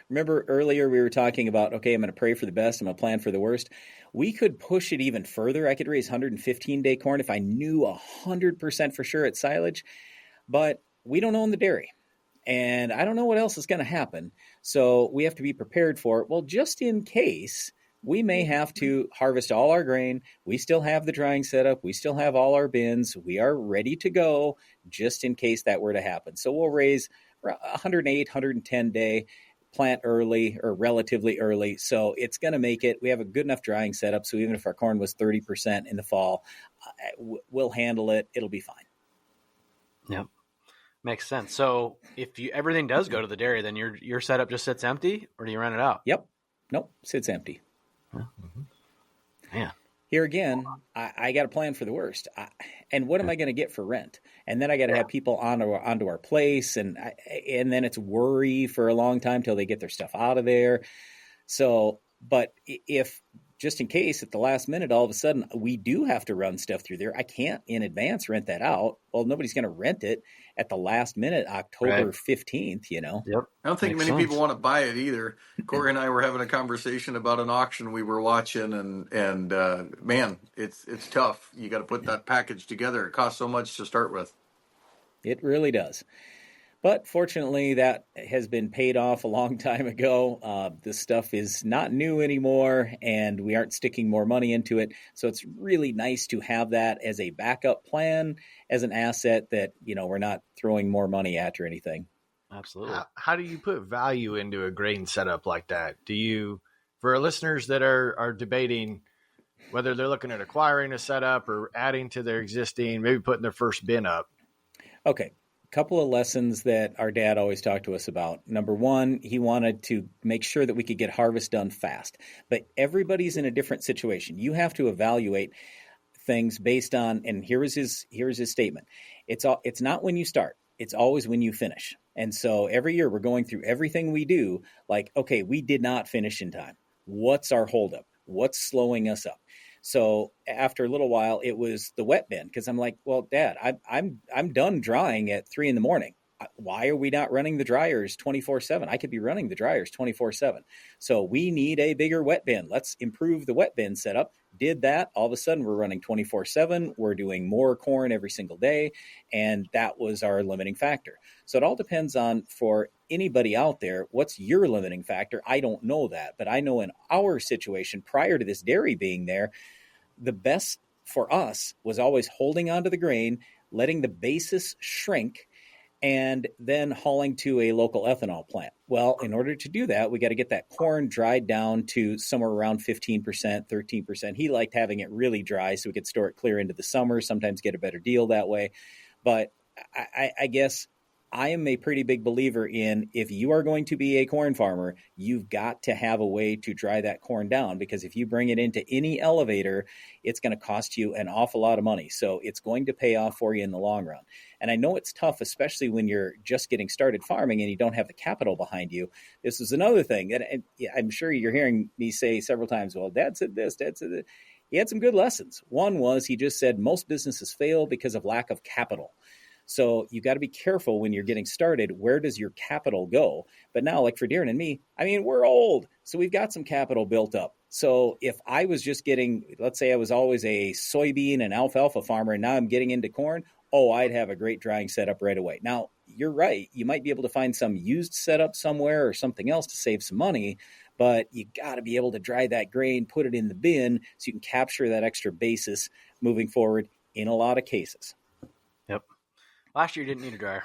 remember earlier we were talking about, okay, I'm going to pray for the best. I'm going to plan for the worst. We could push it even further. I could raise 115-day corn if I knew 100% for sure it's silage. But we don't own the dairy. And I don't know what else is going to happen. So we have to be prepared for it. Well, just in case, we may have to harvest all our grain. We still have the drying setup. We still have all our bins. We are ready to go just in case that were to happen. So we'll raise 108, 110 day, plant early or relatively early. So it's going to make it. We have a good enough drying setup. So even if our corn was 30% in the fall, we'll handle it. It'll be fine. Yep. Makes sense. So if everything does go to the dairy, then your setup just sits empty, or do you rent it out? Yep. Nope. Sits empty. Man. Here again, I got to plan for the worst. And what am I going to get for rent? And then I got to have people onto our place, and then it's worry for a long time till they get their stuff out of there. So, but if just in case at the last minute, all of a sudden we do have to run stuff through there, I can't in advance rent that out. Well, nobody's going to rent it at the last minute, October 15th, Yep. I don't think many people want to buy it either. Corey and I were having a conversation about an auction we were watching, and man, it's tough. You got to put that package together. It costs so much to start with. It really does. But fortunately, that has been paid off a long time ago. This stuff is not new anymore, and we aren't sticking more money into it. So it's really nice to have that as a backup plan, as an asset that, we're not throwing more money at or anything. Absolutely. How do you put value into a grain setup like that? For our listeners that are debating whether they're looking at acquiring a setup or adding to their existing, maybe putting their first bin up? Okay. Couple of lessons that our dad always talked to us about. Number one, he wanted to make sure that we could get harvest done fast. But everybody's in a different situation. You have to evaluate things based on, and here's his statement. It's not when you start. It's always when you finish. And so every year we're going through everything we do, like, okay, we did not finish in time. What's our holdup? What's slowing us up? So after a little while, it was the wet bin, because I'm like, well, Dad, I'm done drying at 3 a.m. Why are we not running the dryers 24/7? I could be running the dryers 24/7. So we need a bigger wet bin. Let's improve the wet bin setup. Did that. All of a sudden, we're running 24/7. We're doing more corn every single day. And that was our limiting factor. So it all depends on, for anybody out there, what's your limiting factor? I don't know that. But I know in our situation, prior to this dairy being there, the best for us was always holding onto the grain, letting the basis shrink, and then hauling to a local ethanol plant. Well, in order to do that, we got to get that corn dried down to somewhere around 15%, 13%. He liked having it really dry so we could store it clear into the summer, sometimes get a better deal that way. But I guess I am a pretty big believer in, if you are going to be a corn farmer, you've got to have a way to dry that corn down, because if you bring it into any elevator, it's going to cost you an awful lot of money. So it's going to pay off for you in the long run. And I know it's tough, especially when you're just getting started farming and you don't have the capital behind you. This is another thing that I'm sure you're hearing me say several times, well, Dad said this, Dad said that. He had some good lessons. One was, he just said most businesses fail because of lack of capital. So you got to be careful when you're getting started. Where does your capital go? But now, like for Darren and me, we're old, so we've got some capital built up. So if I was just getting, let's say I was always a soybean and alfalfa farmer, and now I'm getting into corn, I'd have a great drying setup right away. Now, you're right. You might be able to find some used setup somewhere or something else to save some money, but you got to be able to dry that grain, put it in the bin so you can capture that extra basis moving forward in a lot of cases. Yep. Last year you didn't need a dryer.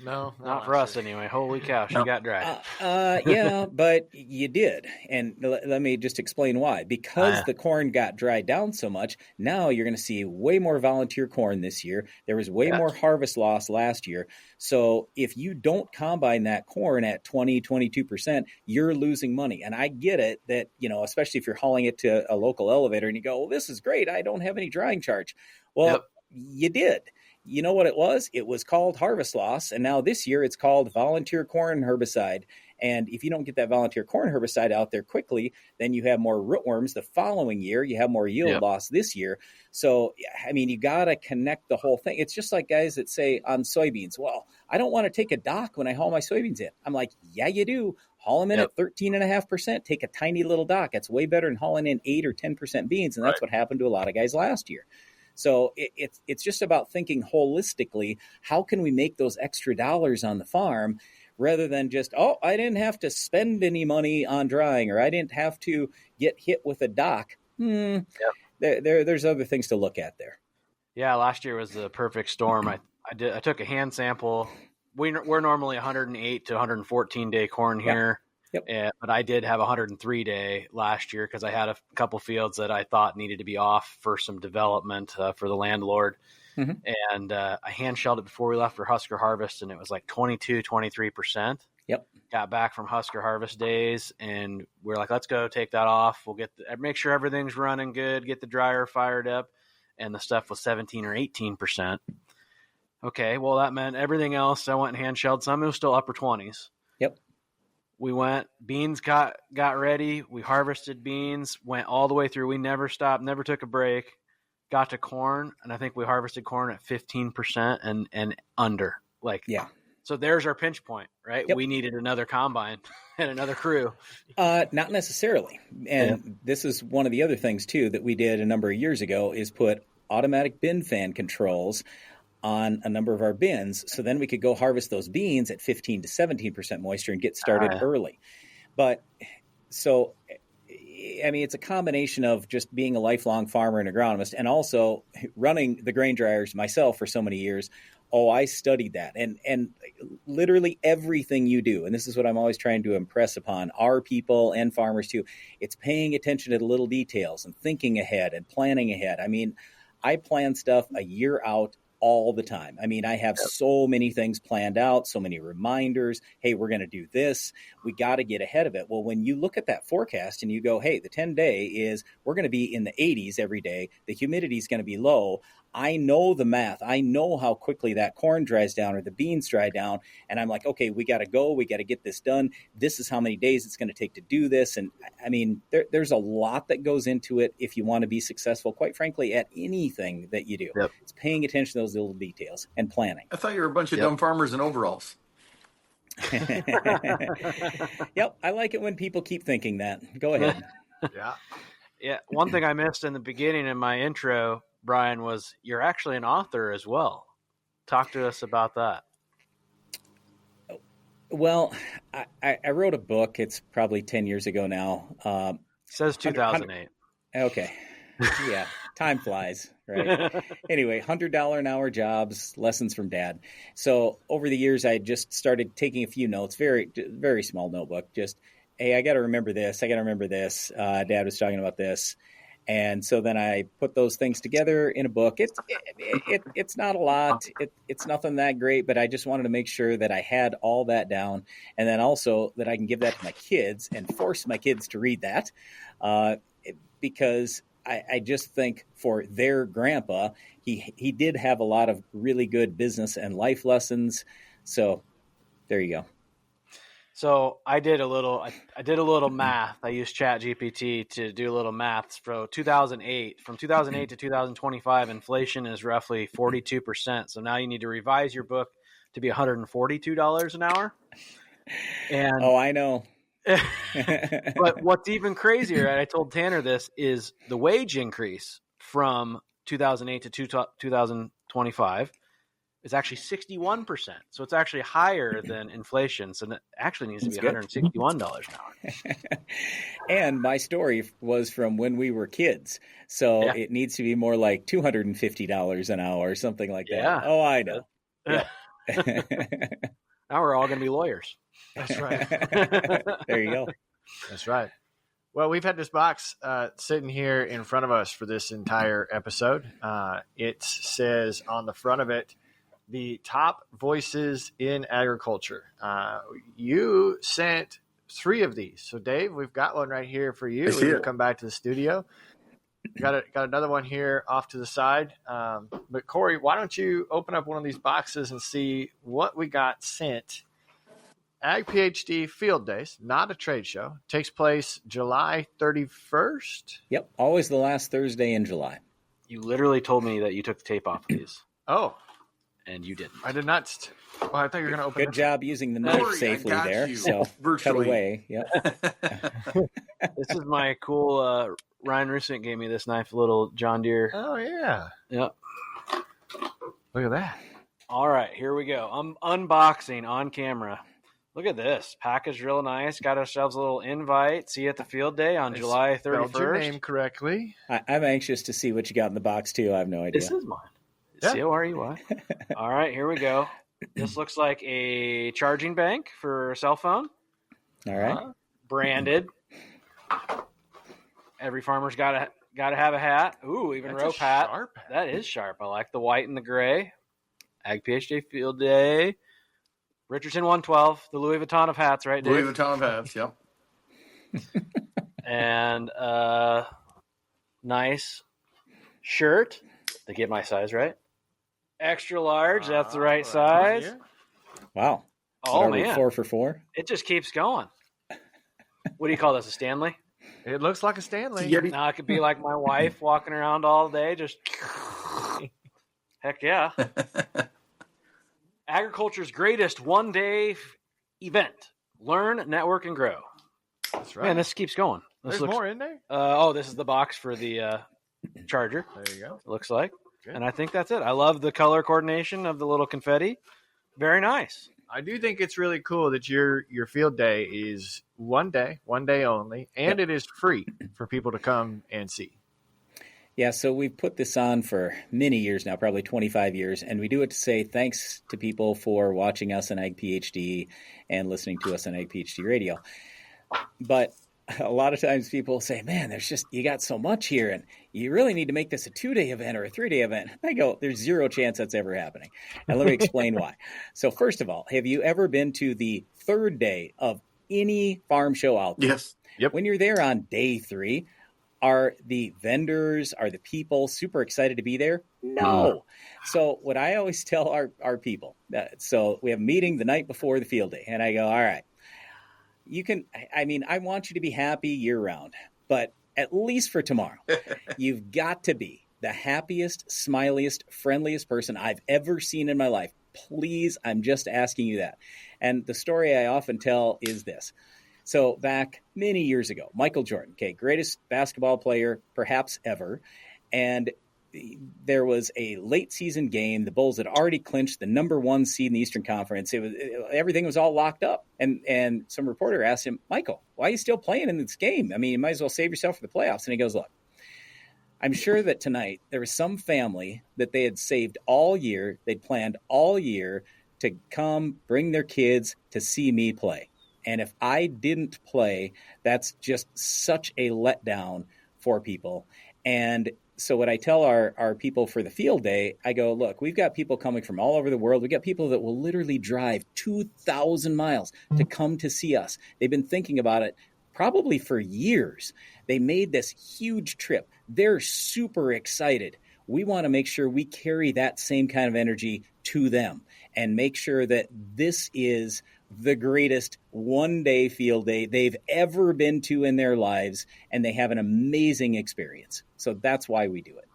No, Not for us anyway. Holy cow, she got dry. Yeah, but you did. And let me just explain why. Because the corn got dried down so much, now you're going to see way more volunteer corn this year. There was way more harvest loss last year. So if you don't combine that corn at 20, 22%, you're losing money. And I get it that, especially if you're hauling it to a local elevator and you go, well, this is great. I don't have any drying charge. Well, you did. You know what it was? It was called harvest loss. And now this year it's called volunteer corn herbicide. And if you don't get that volunteer corn herbicide out there quickly, then you have more rootworms the following year. You have more yield loss this year. So, you got to connect the whole thing. It's just like guys that say on soybeans, well, I don't want to take a dock when I haul my soybeans in. I'm like, yeah, you do. Haul them in at 13.5%. Take a tiny little dock. That's way better than hauling in 8 or 10% beans. And that's what happened to a lot of guys last year. So it's just about thinking holistically. How can we make those extra dollars on the farm rather than just, I didn't have to spend any money on drying, or I didn't have to get hit with a dock. There's other things to look at there. Yeah, last year was the perfect storm. I took a hand sample. We're normally 108 to 114 day corn here. But I did have a 103 day last year because I had a couple fields that I thought needed to be off for some development for the landlord. And I hand shelled it before we left for Husker harvest, and it was like 23%. Got back from Husker harvest days, and we're like, let's go take that off. We'll make sure everything's running good, get the dryer fired up, and the stuff was 17 or 18%. Okay, well, that meant everything else. I went and hand shelled some. It was still upper 20s. We went, beans got ready. We harvested beans, went all the way through. We never stopped, never took a break. Got to corn, and I think we harvested corn at 15% and under. So there's our pinch point, right? We needed another combine and another crew. Not necessarily. And this is one of the other things, too, that we did a number of years ago is put automatic bin fan controls on a number of our bins. So then we could go harvest those beans at 15 to 17% moisture and get started early. But so, it's a combination of just being a lifelong farmer and agronomist and also running the grain dryers myself for so many years. I studied that. And literally everything you do, and this is what I'm always trying to impress upon our people and farmers too, it's paying attention to the little details and thinking ahead and planning ahead. I plan stuff a year out all the time. I have so many things planned out, so many reminders. Hey, we're going to do this. We got to get ahead of it. Well, when you look at that forecast and you go, hey, the 10-day is we're going to be in the 80s every day. The humidity is going to be low. I know the math. I know how quickly that corn dries down or the beans dry down. And I'm like, okay, we got to go. We got to get this done. This is how many days it's going to take to do this. And there's a lot that goes into it if you want to be successful, quite frankly, at anything that you do. It's paying attention to those little details and planning. I thought you were a bunch of dumb farmers in overalls. I like it when people keep thinking that. Go ahead. Yeah. One thing I missed in the beginning in my intro, Brian, was you're actually an author as well. Talk to us about that. Well, I wrote a book. It's probably 10 years ago now. It says 2008. Okay. Yeah. Time flies, right? Anyway, $100 an hour jobs, lessons from Dad. So over the years, I just started taking a few notes, very, very small notebook. Just, hey, I got to remember this. I got to remember this. Dad was talking about this. And so then I put those things together in a book. It's not a lot. It's nothing that great, but I just wanted to make sure that I had all that down. And then also that I can give that to my kids and force my kids to read that. Because I just think for their grandpa, he did have a lot of really good business and life lessons. So there you go. So I did a little math. I used ChatGPT to do a little math. From 2008 to 2025, inflation is roughly 42%. So now you need to revise your book to be $142 an hour. And I know. But what's even crazier, and I told Tanner this, is the wage increase from 2008 to 2025 is actually 61%. So it's actually higher than inflation. So that actually needs to be $161 an hour. And my story was from when we were kids. So it needs to be more like $250 an hour or something like that. Yeah. Oh, I know. Now we're all going to be lawyers. That's right. There you go. That's right. Well, we've had this box sitting here in front of us for this entire episode. It says on the front of it, the top voices in agriculture. You sent 3 of these. So, Dave, we've got one right here for you. We'll come back to the studio. Got another one here off to the side. But, Corey, why don't you open up one of these boxes and see what we got sent. Ag PhD Field Days, not a trade show, takes place July 31st. Yep, always the last Thursday in July. You literally told me that you took the tape off of these. Oh. And you didn't. I did not. Well, I thought you were going to open Good job using the knife safely there. You. So Virtually. cut away. Yep. This is my cool Ryan Rusink gave me this knife, little John Deere. Oh, yeah. Yep. Look at that. All right, here we go. I'm unboxing on camera. Look at this. Packaged real nice. Got ourselves a little invite. See you at the field day on July 31st. Spelled your name correctly. I'm anxious to see what you got in the box, too. I have no idea. This is mine. Yeah. C-O-R-E-Y. All right, here we go. This looks like a charging bank for a cell phone. All right. Branded. Every farmer's got to have a hat. Ooh, even That's rope a hat. sharp hat. That is sharp. I like the white and the gray. Ag PhD Field Day. Richardson 112, the Louis Vuitton of hats, right, Dave? Louis Vuitton hats, yep. And nice shirt. They get my size, right? Extra large. That's the right size. Wow. Oh, What are we, man. 4 for 4? It just keeps going. What do you call this, a Stanley? It looks like a Stanley. Now it could be like my wife walking around all day, just heck yeah. Agriculture's greatest one-day event. Learn, network, and grow. That's right. Man, this keeps going. There's more in there? This is the box for the charger. There you go. It looks like. Good. And I think that's it. I love the color coordination of the little confetti. Very nice. I do think it's really cool that your field day is one day only, and it is free for people to come and see. Yeah, so we've put this on for many years now, probably 25 years, and we do it to say thanks to people for watching us on Ag PhD and listening to us on Ag PhD Radio. But a lot of times people say, man, you got so much here, and you really need to make this a 2-day event or a 3-day event. I go, there's zero chance that's ever happening. And let me explain why. So first of all, have you ever been to the 3rd day of any farm show out there? Yes. Yep. When you're there on day 3, are the vendors, are the people super excited to be there? No. So what I always tell our people, so we have a meeting the night before the field day, and I go, all right, I want you to be happy year round, but at least for tomorrow, you've got to be the happiest, smiliest, friendliest person I've ever seen in my life. Please, I'm just asking you that. And the story I often tell is this. So back many years ago, Michael Jordan, greatest basketball player perhaps ever. And there was a late season game. The Bulls had already clinched the number 1 seed in the Eastern Conference. Everything was all locked up. And some reporter asked him, Michael, why are you still playing in this game? I mean, you might as well save yourself for the playoffs. And he goes, look, I'm sure that tonight there was some family that they had saved all year. They'd planned all year to come bring their kids to see me play. And if I didn't play, that's just such a letdown for people. And so what I tell our people for the field day, I go, look, we've got people coming from all over the world. We've got people that will literally drive 2,000 miles to come to see us. They've been thinking about it probably for years. They made this huge trip. They're super excited. We want to make sure we carry that same kind of energy to them and make sure that this is the greatest one-day field day they've ever been to in their lives, and they have an amazing experience. So that's why we do it.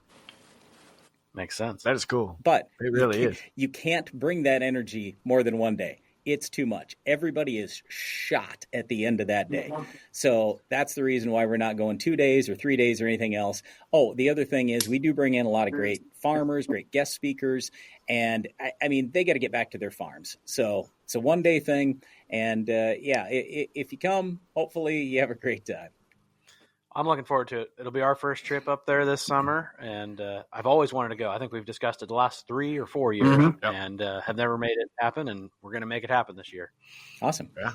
Makes sense. That is cool. But it really is. You can't bring that energy more than one day. It's too much. Everybody is shot at the end of that day. So that's the reason why we're not going 2 days or 3 days or anything else. Oh, the other thing is we do bring in a lot of great farmers, great guest speakers, and they got to get back to their farms. So it's a one-day thing, and if you come, hopefully you have a great time. I'm looking forward to it. It'll be our first trip up there this summer, and I've always wanted to go. I think we've discussed it the last 3 or 4 years, and have never made it happen, and we're going to make it happen this year. Awesome. Yeah.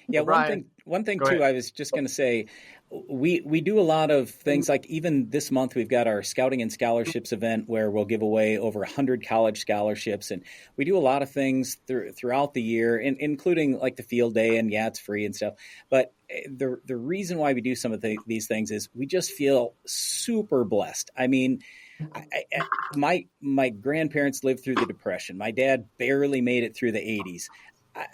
Yeah, Brian, one thing go too, ahead. I was just going to say, we do a lot of things, like even this month we've got our Scouting and Scholarships event where we'll give away over 100 college scholarships, and we do a lot of things throughout the year, including like the field day, and it's free and stuff. But the reason why we do some of these things is we just feel super blessed. I mean, my grandparents lived through the Depression. My dad barely made it through the 80s.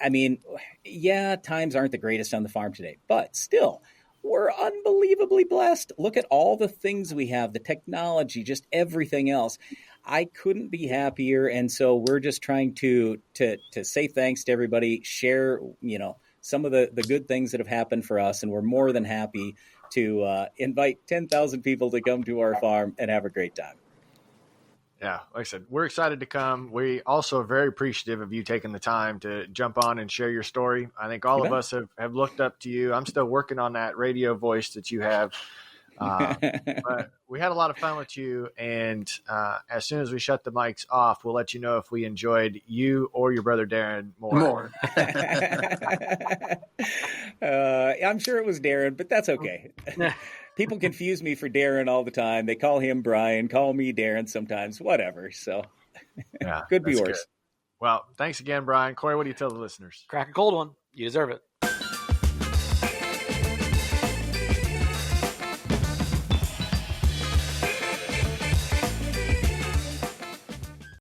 I mean, yeah, times aren't the greatest on the farm today, but still, we're unbelievably blessed. Look at all the things we have, the technology, just everything else. I couldn't be happier, and so we're just trying to say thanks to everybody, share, some of the good things that have happened for us, and we're more than happy to invite 10,000 people to come to our farm and have a great time. Yeah, like I said, we're excited to come. We also are very appreciative of you taking the time to jump on and share your story. I think all of us have looked up to you. I'm still working on that radio voice that you have. But we had a lot of fun with you. And as soon as we shut the mics off, we'll let you know if we enjoyed you or your brother Darren more. I'm sure it was Darren, but that's okay. People confuse me for Darren all the time. They call him Brian, call me Darren sometimes, whatever. So yeah, could be worse. Good. Well, thanks again, Brian. Corey, what do you tell the listeners? Crack a cold one. You deserve it.